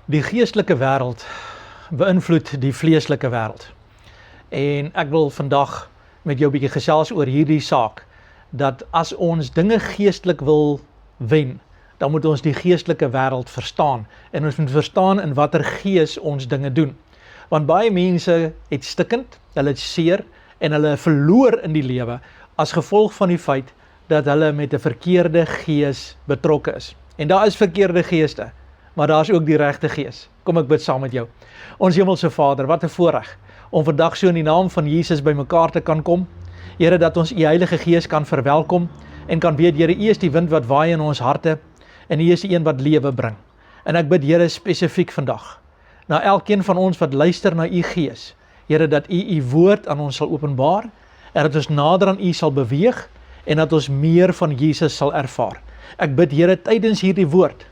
Die geestelike wêreld beïnvloed die vleeslike wêreld. En ek wil vandag met jou 'n bietjie gesels oor hierdie saak, dat as ons dinge geestelik wil wen, dan moet ons die geestelike wêreld verstaan, en ons moet verstaan in watter gees ons dinge doen. Want baie mense het stikkend, hulle het seer, en hulle verloor in die lewe, as gevolg van die feit, dat hulle met 'n verkeerde gees betrokke is. En daar is verkeerde geeste, maar daar is ook die regte gees. Kom ek bid saam met jou. Ons hemelse Vader, wat 'n voorreg om vandag so in die naam van Jesus by mekaar te kan kom. Here, dat ons U Heilige Gees kan verwelkom en kan weet, Here, U is die wind wat waai in ons harte en U is die een wat lewe bring. En ek bid, Here, spesifiek vandag, na elkeen van ons wat luister na U Gees, Here, dat U woord aan ons sal openbaar en dat ons nader aan U sal beweeg en dat ons meer van Jesus sal ervaar. Ek bid, Here, tydens hierdie woord,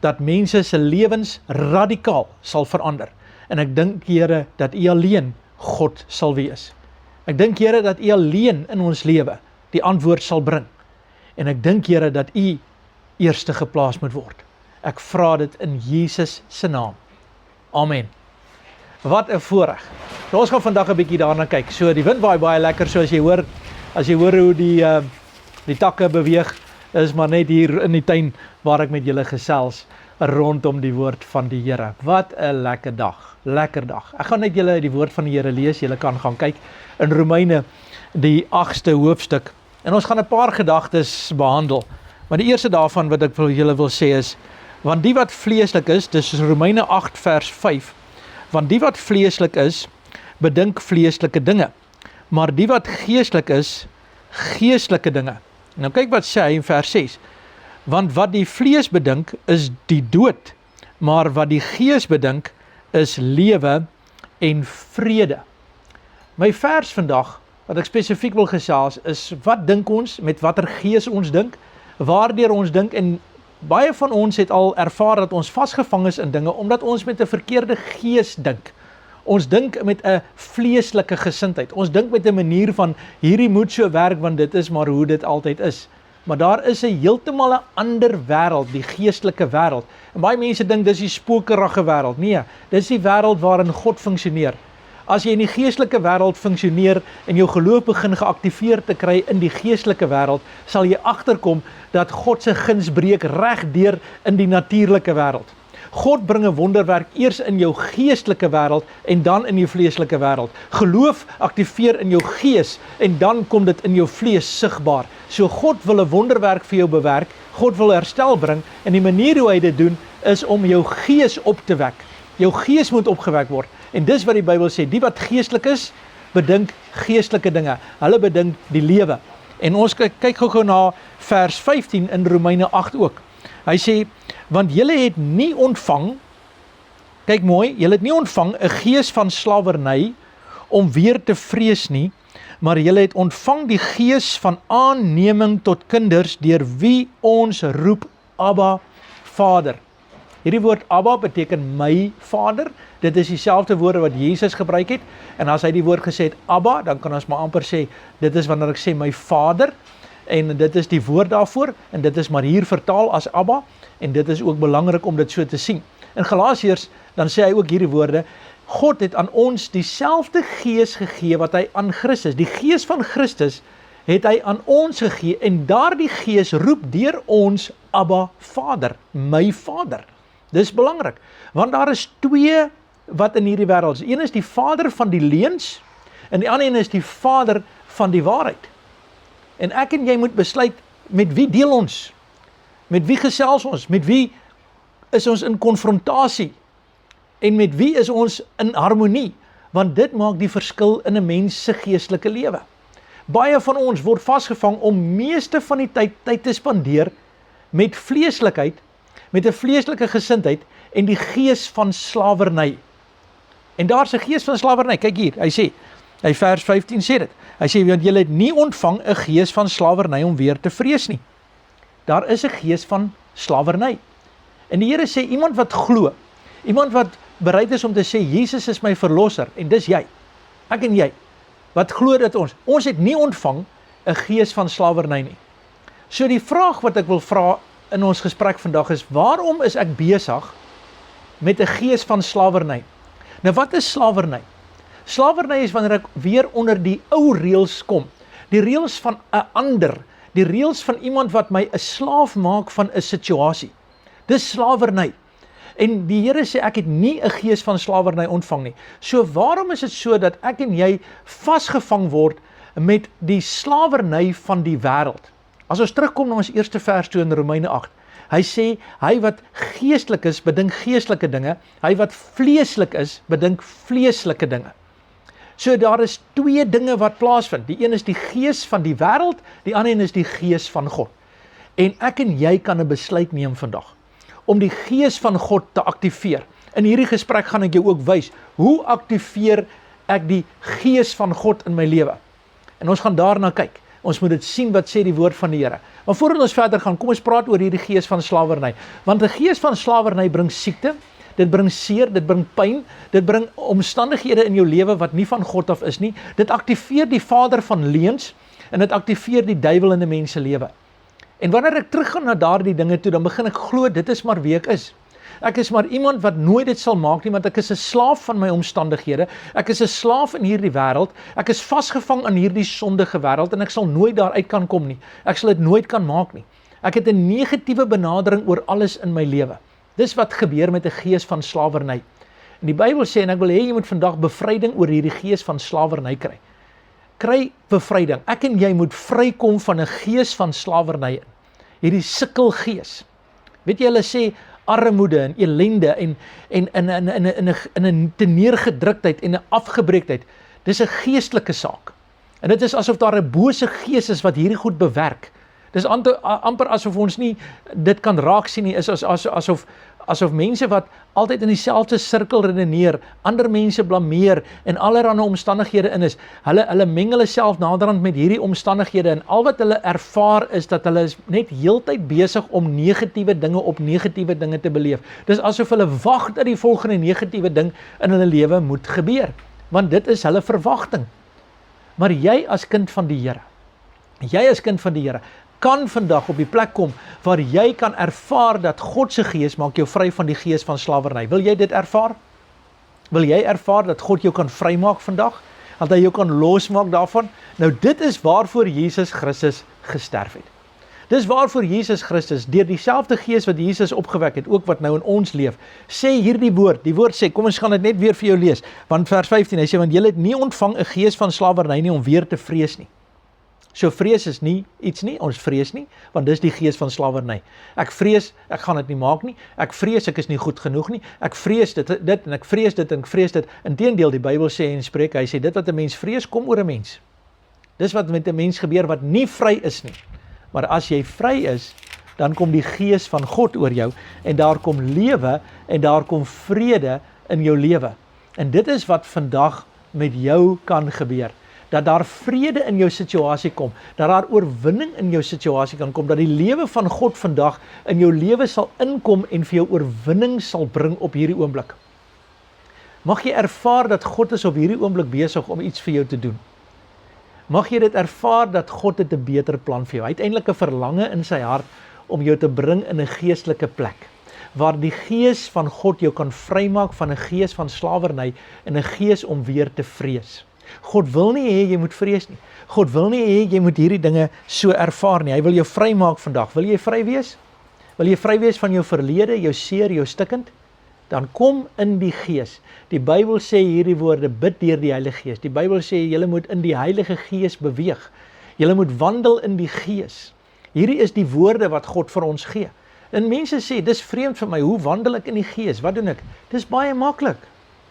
dat mense se lewens radikaal sal verander. En ek dink, Here, dat U alleen God sal wees. Ek dink, Here, dat U alleen in ons lewe die antwoord sal bring. En ek dink, Here, dat U eerste geplaas moet word. Ek vra dit in Jesus se naam. Amen. Wat 'n voorreg. Nou, ons gaan vandag 'n bietjie daarna kyk. So die wind waai baie lekker, so as jy hoor hoe die takke beweeg, is maar net hier in die tuin waar ek met julle gesels rondom die woord van die Here. Wat 'n lekker dag. Ek gaan net julle die woord van die Here lees. Julle kan gaan kyk in Romeine die 8ste hoofstuk. En ons gaan 'n paar gedagtes behandel. Maar die eerste daarvan wat ek vir julle wil sê is, want die wat vleeslik is, dis Romeine 8 vers 5, want die wat vleeslik is, bedink vleeslike dinge, maar die wat geestelik is, geestelike dinge. Nou kyk wat sê hy in vers 6, want wat die vlees bedink is die dood, maar wat die gees bedink is lewe en vrede. My vers vandag, wat ek spesifiek wil gesels, is wat dink ons, met watter gees ons dink, waardeur ons dink, en baie van ons het al ervaar dat ons vasgevang is in dinge, omdat ons met 'n verkeerde gees dink. Ons dink met 'n vleeslike gesindheid. Ons dink met 'n manier van, hierdie moet so werk, want dit is maar hoe dit altyd is. Maar daar is 'n heeltemal 'n ander wêreld, die geestelike wêreld. En baie mense dink dis die spokerige wêreld. Nee, dis die wêreld waarin God funksioneer. As jy in die geestelike wêreld funksioneer en jou geloof begin geaktiveer te kry in die geestelike wêreld, sal jy agterkom dat God se guns breek reg deur in die natuurlike wêreld. God bring 'n wonderwerk eers in jou geestelike wêreld en dan in jou vleeslike wêreld. Geloof aktiveer in jou gees en dan kom dit in jou vlees sigbaar. So God wil 'n wonderwerk vir jou bewerk, God wil herstel bring, en die manier hoe hy dit doen is om jou gees op te wek. Jou gees moet opgewek word. En dis wat die Bybel sê, die wat geestelik is, bedink geestelike dinge. Hulle bedink die lewe. En ons kyk gou na vers 15 in Romeine 8 ook. Hy sê, want julle het nie ontvang, kyk mooi, julle het nie ontvang 'n gees van slawerny om weer te vrees nie, maar julle het ontvang die gees van aanneming tot kinders, deur wie ons roep, Abba, Vader. Hierdie woord Abba beteken my Vader. Dit is dieselfde woorde wat Jesus gebruik het. En as hy die woord gesê het Abba, dan kan ons maar amper sê, dit is wanneer ek sê my Vader. En dit is die woord daarvoor. En dit is maar hier vertaal as Abba. En dit is ook belangrik om dit so te sien. In Galasiërs, dan sê hy ook hierdie woorde, God het aan ons dieselfde gees gegee wat hy aan Christus, die gees van Christus, het hy aan ons gegee. En daardie gees roep deur ons Abba, Vader, my Vader. Dis belangrik, want daar is twee wat in hierdie wêreld is. Een is die vader van die leuns, en die ander een is die vader van die waarheid. En ek en jy moet besluit, met wie deel ons? Met wie gesels ons? Met wie is ons in konfrontasie? En met wie is ons in harmonie? Want dit maak die verskil in 'n mens se geestelike lewe. Baie van ons word vasgevang om meeste van die tyd te spandeer met vleeslikheid, met 'n vleeslike gesindheid en die gees van slawerny. En daar's 'n gees van slawerny. Kyk hier, hy vers 15 sê dit. Hy sê, want julle het nie ontvang 'n gees van slawerny om weer te vrees nie. Daar is 'n gees van slawerny. En die Here sê, iemand wat glo, iemand wat bereid is om te sê, Jesus is my verlosser, en dis jy, ek en jy, wat glo dit ons het nie ontvang 'n gees van slawerny nie. So die vraag wat ek wil vra in ons gesprek vandag is, waarom is ek besig met 'n gees van slawerny. Nou wat is slawerny? Slawerny is wanneer ek weer onder die ou reëls kom, die reëls van 'n ander, die reëls van iemand wat my 'n slaaf maak van 'n situasie. Dis slawerny. En die Here sê ek het nie 'n gees van slawerny ontvang nie. So waarom is dit so dat ek en jy vasgevang word met die slawerny van die wêreld? As ons terugkom na ons eerste vers toe in Romeine 8, hy sê, hy wat geestelik is, bedink geestelike dinge, hy wat vleeslik is, bedink vleeslike dinge. So daar is twee dinge wat plaasvind. Die een is die gees van die wêreld, die ander een is die gees van God. En ek en jy kan 'n besluit neem vandag om die gees van God te aktiveer. In hierdie gesprek gaan ek jou ook wys, hoe aktiveer ek die gees van God in my lewe? En ons gaan daarna kyk. Ons moet dit sien wat sê die woord van die Here. Maar voordat ons verder gaan, kom ons praat oor hierdie gees van slawerny. Want 'n gees van slawerny bring siekte, dit bring seer, dit bring pyn, dit bring omstandighede in jou lewe wat nie van God af is nie. Dit aktiveer die vader van leuns en dit aktiveer die duiwel in 'n mens se lewe. En wanneer ek teruggaan na daardie dinge toe, dan begin ek glo dit is maar wie ek is. Ek is maar iemand wat nooit dit sal maak nie, want ek is 'n slaaf van my omstandighede. Ek is 'n slaaf in hierdie wêreld. Ek is vasgevang in hierdie sondige wêreld en ek sal nooit daaruit kan kom nie. Ek sal dit nooit kan maak nie. Ek het 'n negatiewe benadering oor alles in my lewe. Dis wat gebeur met 'n gees van slawerny. En die Bybel sê, en ek wil hê jy moet vandag bevryding oor hierdie gees van slawerny kry. Kry bevryding. Ek en jy moet vrykom van 'n gees van slawerny in. Hierdie sukkelgees. Weet jy, hulle sê armoede en ellende en 'n teneergedruktheid en 'n afgebreektheid. Dis 'n geestelike saak. En dit is asof daar 'n bose gees is wat hierdie goed bewerk. Dis amper asof ons nie dit kan raak sien nie, is asof mense wat altyd in dieselfde sirkel redeneer, ander mense blameer en allerlei omstandighede in is, hulle meng hulle self naderhand met hierdie omstandighede en al wat hulle ervaar is dat hulle is net heeltyd besig om negatiewe dinge op negatiewe dinge te beleef. Dis asof hulle wag dat die volgende negatiewe ding in hulle lewe moet gebeur, want dit is hulle verwagting. Maar jy as kind van die Here, kan vandag op die plek kom waar jy kan ervaar dat God se gees maak jou vry van die gees van slawerny. Wil jy dit ervaar? Wil jy ervaar dat God jou kan vrymaak vandag? Dat hy jou kan losmaak daarvan? Nou dit is waarvoor Jesus Christus gesterf het. Dis waarvoor Jesus Christus, deur dieselfde gees wat Jesus opgewek het, ook wat nou in ons leef, sê hierdie woord, die woord sê, kom ons gaan dit net weer vir jou lees, want vers 15, hy sê, want julle het nie ontvang 'n gees van slawerny nie om weer te vrees nie. So vrees is nie iets nie, ons vrees nie, want dis die gees van slawerny. Ek vrees, ek gaan dit nie maak nie, ek vrees ek is nie goed genoeg nie, ek vrees dit en ek vrees dit en ek vrees dit. Inteendeel, die Bybel sê en spreek, hy sê dit wat 'n mens vrees kom oor 'n mens. Dis wat met 'n mens gebeur wat nie vry is nie. Maar as jy vry is, dan kom die gees van God oor jou en daar kom lewe en daar kom vrede in jou lewe. En dit is wat vandag met jou kan gebeur. Dat daar vrede in jou situasie kom, dat daar oorwinning in jou situasie kan kom, dat die lewe van God vandag in jou lewe sal inkom en vir jou oorwinning sal bring op hierdie oomblik. Mag jy ervaar dat God is op hierdie oomblik besig om iets vir jou te doen. Mag jy dit ervaar dat God het 'n beter plan vir jou. Hy het eintlik 'n verlange in sy hart om jou te bring in 'n geestelike plek, waar die gees van God jou kan vrymaak van 'n gees van slawerny en 'n gees om weer te vrees. God wil nie hê jy moet vrees nie. God wil nie hê jy moet hierdie dinge so ervaar nie. Hy wil jou vrymaak vandag. Wil jy vry wees? Wil jy vry wees van jou verlede, jou seer, jou stikkend? Dan kom in die gees. Die Bybel sê hierdie woorde, bid deur die Heilige Gees. Die Bybel sê jy moet in die Heilige Gees beweeg. Jy moet wandel in die gees. Hierdie is die woorde wat God vir ons gee. En mense sê, dis vreemd vir my, hoe wandel ek in die gees? Wat doen ek? Dis baie maklik.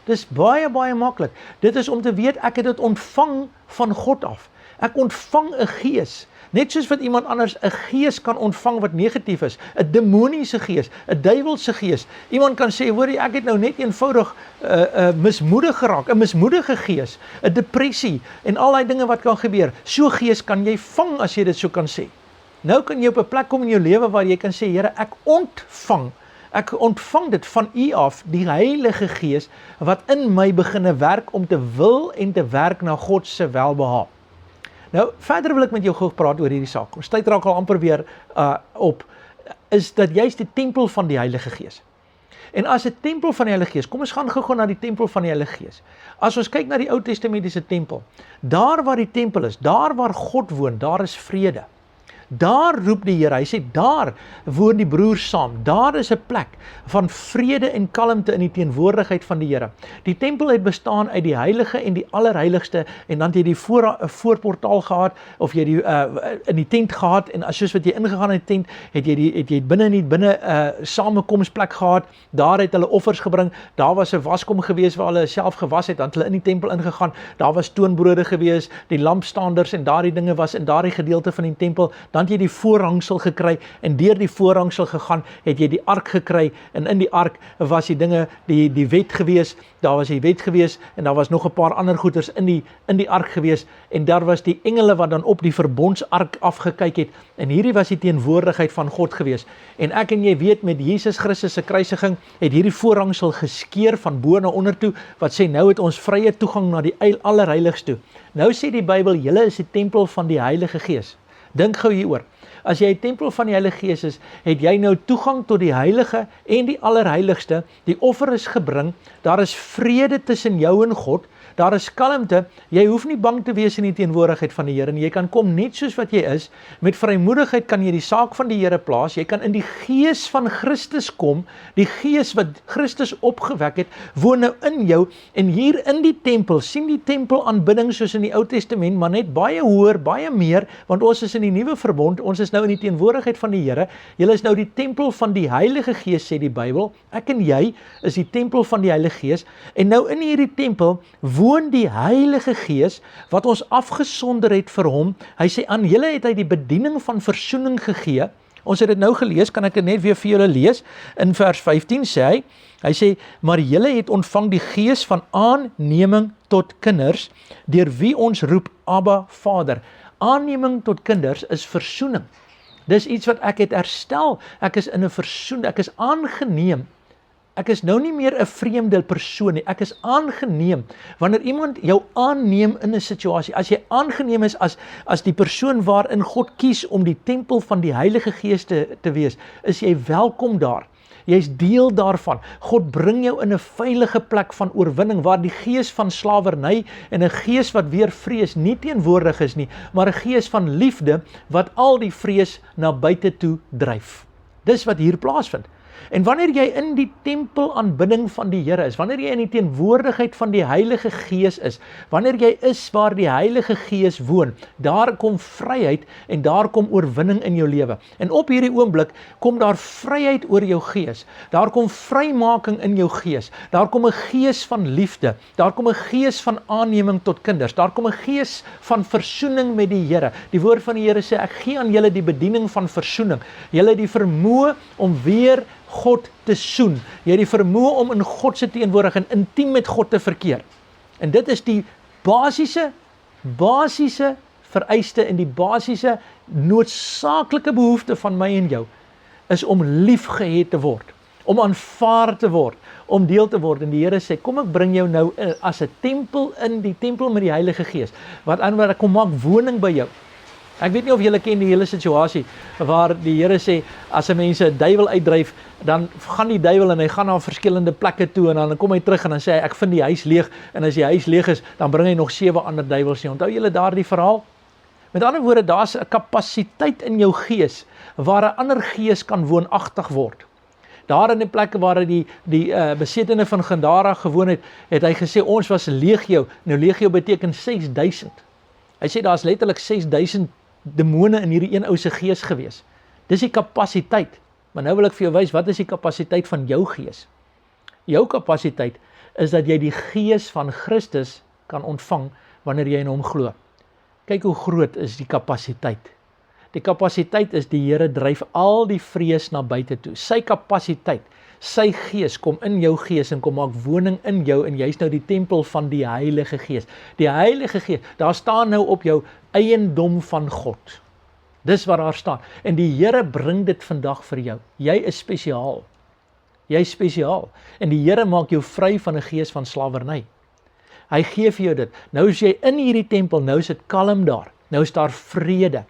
Dis baie maklik. Dit is om te weet, ek het dit ontvang van God af. Ek ontvang 'n gees. Net soos wat iemand anders 'n gees kan ontvang wat negatief is. 'n Demoniese gees, 'n duiwelse gees. Iemand kan sê, hoor jy, ek het nou net eenvoudig mismoedig geraak. 'n Mismoedige gees, 'n depressie en al die dinge wat kan gebeur. So gees kan jy vang as jy dit so kan sê. Nou kan jy op 'n plek kom in jou lewe waar jy kan sê, Here, ek ontvang dit van U af, die Heilige Gees, wat in my beginne werk om te wil en te werk na God se welbehaag. Nou, verder wil ek met jou gou praat oor hierdie saak. Ons tyd raak al amper weer op, is dat jy's die tempel van die Heilige Gees. En as 'n tempel van die Heilige Gees, kom ons gaan gou na die tempel van die Heilige Gees. As ons kyk na die Ou Testamentiese tempel, daar waar die tempel is, daar waar God woon, daar is vrede. Daar roep die Here, hy sê daar woon die broers saam, daar is 'n plek van vrede en kalmte in die teenwoordigheid van die Here. Die tempel het bestaan uit die heilige en die allerheiligste, en dan het jy die voorportaal gehad, of jy die in die tent gehad, en soos wat jy ingegaan in die tent, het jy binne samekomsplek gehad, daar het hulle offers gebring, daar was 'n waskom gewees waar hulle self gewas het, dan het hulle in die tempel ingegaan, daar was toonbrode gewees, die lampstanders en daardie dinge was in daardie gedeelte van die tempel, dan het jy die voorhangsel gekry, en deur die voorhangsel gegaan, het jy die ark gekry, en in die ark was die dinge, die wet gewees, daar was die wet gewees, en daar was nog 'n paar ander goeders in die ark gewees, en daar was die engele wat dan op die verbondsark afgekyk het, en hierdie was die teenwoordigheid van God gewees, en ek en jy weet, met Jesus Christus se kruisiging, het hierdie voorhangsel geskeur van bo na onder toe, wat sê, nou het ons vrye toegang na die allerheiligste toe. Nou sê die Bybel, julle is die tempel van die Heilige Gees. Dink gou hieroor, as jy 'n tempel van die Heilige Gees is, het jy nou toegang tot die heilige en die allerheiligste, die offer is gebring, daar is vrede tussen jou en God, daar is kalmte, jy hoef nie bang te wees in die teenwoordigheid van die Here nie, jy kan kom net soos wat jy is, met vrymoedigheid kan jy die saak van die Here plaas, jy kan in die gees van Christus kom, die gees wat Christus opgewek het, woon nou in jou, en hier in die tempel, sien die tempel aanbidding soos in die Ou Testament, maar net baie hoër, baie meer, want ons is in die nuwe verbond, ons is nou in die teenwoordigheid van die Here, julle is nou die tempel van die Heilige Gees, sê die Bybel, ek en jy is die tempel van die Heilige Gees, en nou in hierdie tempel, woon die Heilige Gees, wat ons afgesonder het vir hom, hy sê, aan julle het hy die bediening van versoening gegee, ons het dit nou gelees, kan ek dit net weer vir julle lees, in vers 15 sê hy sê, maar julle het ontvang die gees van aanneming tot kinders, deur wie ons roep, Abba, Vader. Aanneming tot kinders is versoening, dis iets wat ek het herstel, ek is in 'n versoening, ek is aangeneem, ek is nou nie meer 'n vreemde persoon nie, ek is aangeneem, wanneer iemand jou aanneem in 'n situasie, as jy aangeneem is as die persoon waarin God kies om die tempel van die Heilige Gees te wees, is jy welkom daar, jy is deel daarvan, God bring jou in 'n veilige plek van oorwinning, waar die gees van slawerny en 'n gees wat weer vrees nie teenwoordig is nie, maar 'n gees van liefde, wat al die vrees na buite toe dryf. Dis wat hier plaasvind. En wanneer jy in die tempel aanbidding van die Here is, wanneer jy in die teenwoordigheid van die Heilige Gees is, wanneer jy is waar die Heilige Gees woon, daar kom vryheid en daar kom oorwinning in jou lewe. En op hierdie oomblik kom daar vryheid oor jou gees, daar kom vrymaking in jou gees, daar kom 'n gees van liefde, daar kom 'n gees van aanneming tot kinders, daar kom 'n gees van versoening met die Here. Die woord van die Here sê, ek gee aan julle die bediening van versoening, julle die vermoë om weer God te soen, jy het die vermoë om in God se teenwoordigheid intiem met God te verkeer. En dit is die basiese vereiste en die basiese noodsaaklike behoefte van my en jou, is om liefgehet te word, om aanvaar te word, om deel te word. En die Here sê, kom ek bring jou nou as 'n tempel in die tempel met die Heilige Gees, wat ek kom maak woning by jou. Ek weet nie of julle ken die hele situasie, waar die Here sê, as 'n mens 'n duiwel uitdryf, dan gaan die duiwel en hy gaan na verskillende plekke toe, en dan kom hy terug en dan sê hy, ek vind die huis leeg, en as die huis leeg is, dan bring hy nog 7 ander duiwels nie. Onthou julle daardie verhaal? Met ander woorde, daar's 'n kapasiteit in jou gees, waar 'n ander gees kan woonagtig word. Daar in die plekke waar die besetene van Gandara gewoon het, het hy gesê, ons was legio. Nou legio beteken 6000. Hy sê, daar's letterlik 6000 demone in hierdie een ou se gees gewees. Dis die kapasiteit. Maar nou wil ek vir jou wys, wat is die kapasiteit van jou gees? Jou kapasiteit is dat jy die gees van Christus kan ontvang wanneer jy in hom glo. Kyk hoe groot is die kapasiteit. Die kapasiteit is, die Here dryf al die vrees na buite toe. Sy kapasiteit, sy gees kom in jou gees en kom maak woning in jou, en jy's nou die tempel van die Heilige Gees. Die Heilige Gees, daar staan nou op jou eiendom van God. Dis wat daar staan. En die Here bring dit vandag vir jou. Jy is spesiaal. Jy is spesiaal. En die Here maak jou vry van 'n gees van slawerny. Hy gee vir jou dit. Nou is jy in hierdie tempel, nou is dit kalm daar. Nou is daar vrede.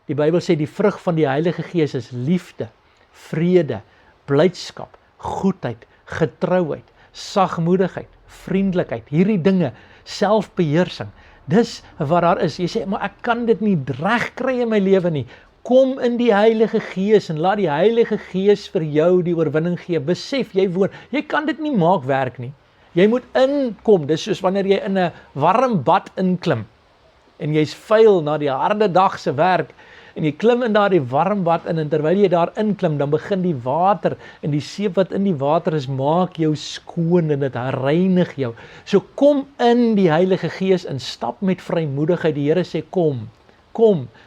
Die Bybel sê die vrug van die Heilige Gees is liefde, vrede, blydskap, goedheid, getrouheid, sagmoedigheid, vriendelikheid, hierdie dinge, selfbeheersing. Dis wat daar is. Jy sê, maar ek kan dit nie reg kry in my lewe nie. Kom in die Heilige Gees en laat die Heilige Gees vir jou die oorwinning gee. Besef, jy woon. Jy kan dit nie maak werk nie. Jy moet inkom. Dis soos wanneer jy in 'n warm bad inklim en jy's vuil na die harde dag se werk en jy klim in daardie warm bad in en terwyl jy daar inklim, dan begin die water en die seep wat in die water is, maak jou skoon en dit reinig jou. So kom in die Heilige Gees en stap met vrymoedigheid. Die Here sê kom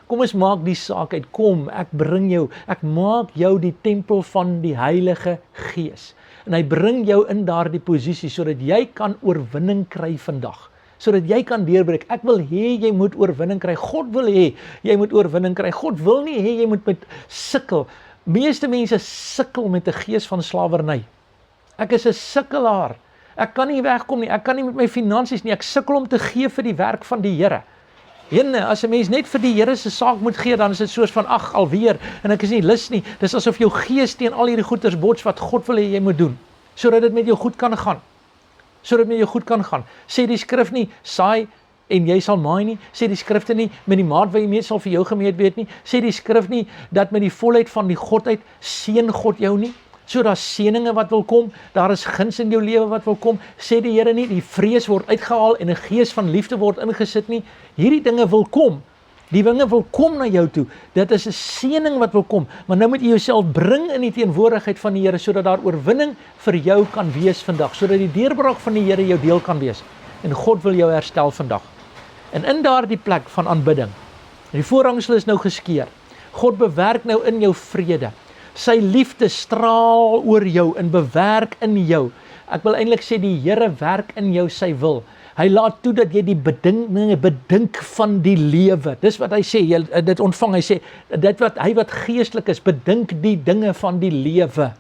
ons maak die saak uit, kom, ek bring jou, ek maak jou die tempel van die Heilige Gees. En hy bring jou in daardie posisie, sodat jy kan oorwinning kry vandag, sodat jy kan deurbreek. Ek wil hê jy moet oorwinning kry, God wil hê jy moet oorwinning kry, God wil nie hê jy moet met sukkel. Meeste mense sukkel met 'n gees van slawerny. Ek is 'n sukkelaar, ek kan nie wegkom nie, ek kan nie met my finansies nie, ek sukkel om te gee vir die werk van die Here. As 'n mens net vir die Here se saak moet gee, dan is dit soos van, ag, alweer, en ek is nie lus nie. Dis asof jou gees teen al hierdie goeders bots wat God wil hê jy moet doen, sodat dit met jou goed kan gaan. Sê die skrif nie, saai en jy sal maai nie. Sê die skrifte nie, met die maat wat jy meet sal vir jou gemeet word nie. Sê die skrif nie, dat met die volheid van die Godheid seën God jou nie. So daar's seëninge wat wil kom, daar is guns in jou lewe wat wil kom. Sê die Here nie, die vrees word uitgehaal en 'n gees van liefde word ingesit nie. Hierdie dinge wil kom. Die dinge wil kom na jou toe. Dit is 'n seëning wat wil kom. Maar nou moet jy jouself bring in die teenwoordigheid van die Here, sodat daar oorwinning vir jou kan wees vandag, sodat die deurbraak van die Here jou deel kan wees. En God wil jou herstel vandag. En in daardie plek van aanbidding, die voorhangsel is nou geskeur. God bewerk nou in jou vrede. Sy liefde straal oor jou en bewerk in jou. Ek wil eintlik sê die Here werk in jou sy wil. Hy laat toe dat jy die bedink van die lewe. Dis wat hy sê, jy dit ontvang. Hy sê, hy wat geestelik is, bedink die dinge van die lewe.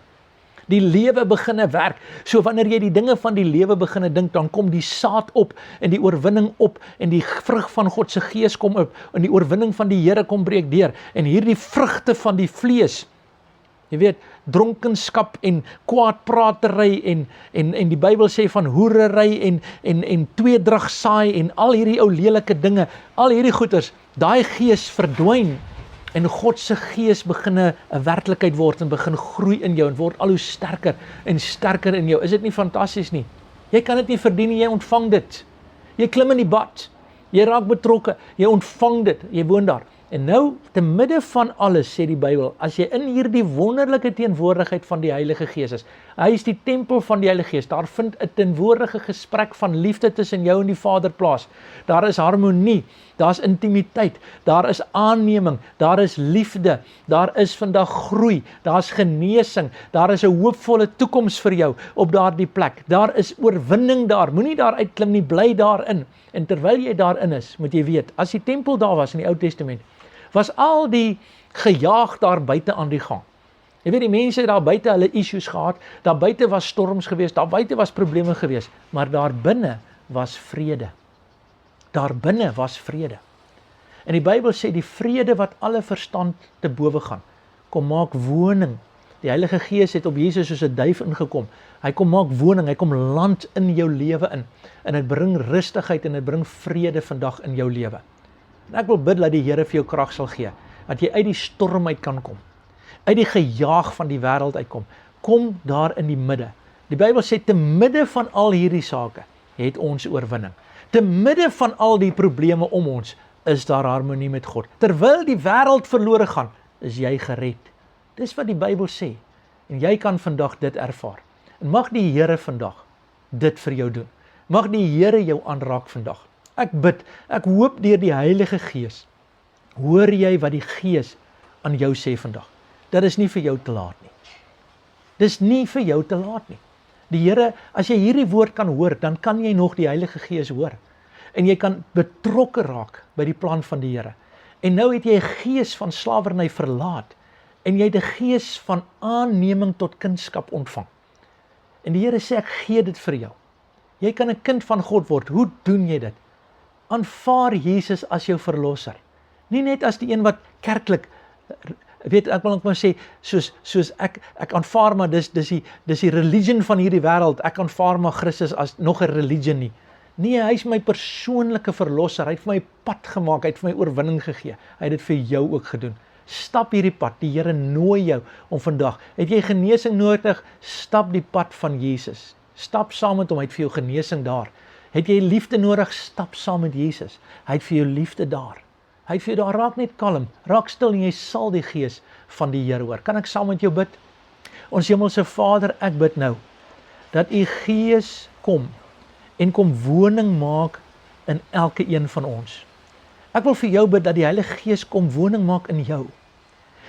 Die lewe beginne werk. So wanneer jy die dinge van die lewe beginne dink, dan kom die saad op en die oorwinning op en die vrug van God se gees kom op en die oorwinning van die Here kom breek deur. En hierdie vrugte van die vlees, jy weet, dronkenskap en kwaadpratery en die Bybel sê van hoerery en tweedrag saai en al hierdie ou lelike dinge, al hierdie goeters, daai gees verdwyn en God se gees begin 'n werklikheid word en begin groei in jou en word al hoe sterker en sterker in jou. Is dit nie fantasties nie? Jy kan dit nie verdien nie, jy ontvang dit. Jy klim in die bad, jy raak betrokke, jy ontvang dit, jy woon daar. En nou, te midde van alles, sê die Bybel, as jy in hierdie wonderlike teenwoordigheid van die Heilige Gees is, hy is die tempel van die Heilige Gees, daar vind 'n teenwoordige gesprek van liefde tussen jou en die Vader plaas. Daar is harmonie, daar is intimiteit, daar is aanneming, daar is liefde, daar is vandag groei, daar is genesing, daar is 'n hoopvolle toekoms vir jou op daardie plek. Daar is oorwinning daar, moenie daar uitklim nie, bly daarin. En terwyl jy daarin is, moet jy weet, as die tempel daar was in die Ou Testament, was al die gejaag daar buite aan die gang. Jy weet, die mense daar buite hulle issues gehad, daar buite was storms geweest, daar buite was probleme geweest, maar daar binne was vrede. Daar binne was vrede. En die Bybel sê die vrede wat alle verstand te bowe gaan, kom maak woning. Die Heilige Gees het op Jesus soos 'n duif ingekom. Hy kom maak woning, hy kom land in jou lewe in. En dit bring rustigheid en dit bring vrede vandag in jou lewe. En ek wil bid dat die Here vir jou krag sal gee, dat jy uit die storm uit kan kom, uit die gejaag van die wêreld uitkom. Kom daar in die midde. Die Bybel sê te midde van al hierdie sake het ons oorwinning. Te midde van al die probleme om ons is daar harmonie met God. Terwyl die wêreld verlore gaan, is jy gered. Dis wat die Bybel sê. En jy kan vandag dit ervaar. En mag die Here vandag dit vir jou doen. Mag die Here jou aanraak vandag. Ek bid, ek hoop deur die Heilige Gees, hoor jy wat die Gees aan jou sê vandag. Dit is nie vir jou te laat nie. Dis nie vir jou te laat nie. Die Here, as jy hierdie woord kan hoor, dan kan jy nog die Heilige Gees hoor. En jy kan betrokke raak by die plan van die Here. En nou het jy 'n gees van slawerny verlaat, en jy het 'n gees van aanneming tot kindskap ontvang. En die Here sê, ek gee dit vir jou. Jy kan 'n kind van God word. Hoe doen jy dit? Aanvaar Jesus as jou verlosser. Nie net as die een wat kerklik weet ek wil net maar sê, soos ek aanvaar maar dis die religion van hierdie wêreld, ek aanvaar maar Christus as nog 'n religion nie. Nee, hy is my persoonlike verlosser, hy het vir my pad gemaak, hy het vir my oorwinning gegee, hy het dit vir jou ook gedoen. Stap hierdie pad, die Here nooi jou om vandag, het jy genesing nodig, stap die pad van Jesus, stap saam met hom, hy het vir jou genesing daar. Het jy liefde nodig, stap saam met Jesus, hy het vir jou liefde daar. Hy het vir jou daar, raak net kalm, raak stil en jy sal die gees van die Here hoor. Kan ek saam met jou bid? Ons hemelse Vader, ek bid nou, dat u gees kom en kom woning maak in elke een van ons. Ek wil vir jou bid dat die Heilige Gees kom woning maak in jou.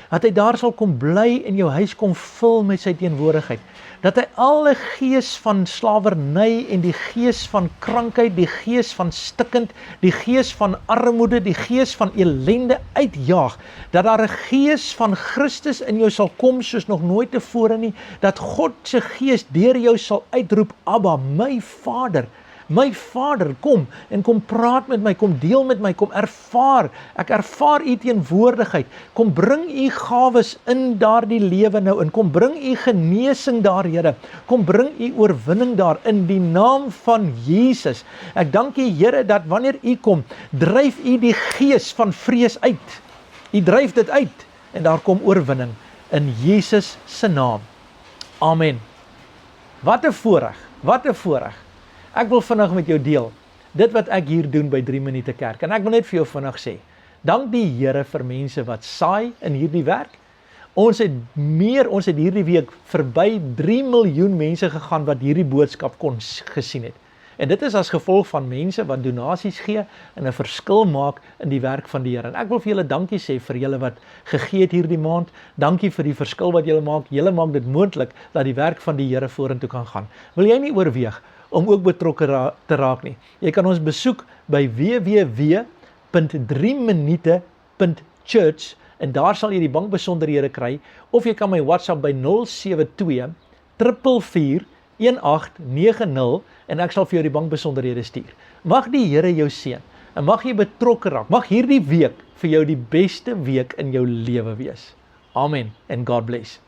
Dat hy daar sal kom bly en jou huis kom vul met sy teenwoordigheid. Dat hy alle gees van slawerny en die gees van krankheid, die gees van stikkend, die gees van armoede, die gees van elende uitjaag. Dat daar 'n gees van Christus in jou sal kom soos nog nooit tevore nie. Dat God se gees deur jou sal uitroep, Abba, my Vader, kom en kom praat met my, kom deel met my, kom ervaar, ek ervaar u teenwoordigheid, kom bring u gawes in daardie lewe nou in, kom bring u genesing daar, Here, kom bring u oorwinning daar, in die naam van Jesus. Ek dank u, Here, dat wanneer u kom, dryf u die gees van vrees uit, u dryf dit uit, en daar kom oorwinning, in Jesus se naam. Amen. Wat 'n voorreg. Ek wil vinnig met jou deel, dit wat ek hier doen by 3 Minute Kerk, en ek wil net vir jou vinnig sê, dank die Here vir mense wat saai in hierdie werk. Ons het hierdie week verby 3 miljoen mense gegaan wat hierdie boodskap kon gesien het. En dit is as gevolg van mense wat donasies gee en 'n verskil maak in die werk van die Here. En ek wil vir julle dankie sê vir julle wat gegee het hierdie maand. Dankie vir die verskil wat julle maak. Julle maak dit moontlik dat die werk van die Here vorentoe kan gaan. Wil jy nie oorweeg om ook betrokke te raak nie? Jy kan ons besoek by www.3minute.church en daar sal jy die bankbesonderhede kry, of jy kan my WhatsApp by 072 444 1890 en ek sal vir jou die bankbesonderhede stuur. Mag die Here jou seën en mag jy betrokke raak. Mag hierdie week vir jou die beste week in jou lewe wees. Amen en God bless.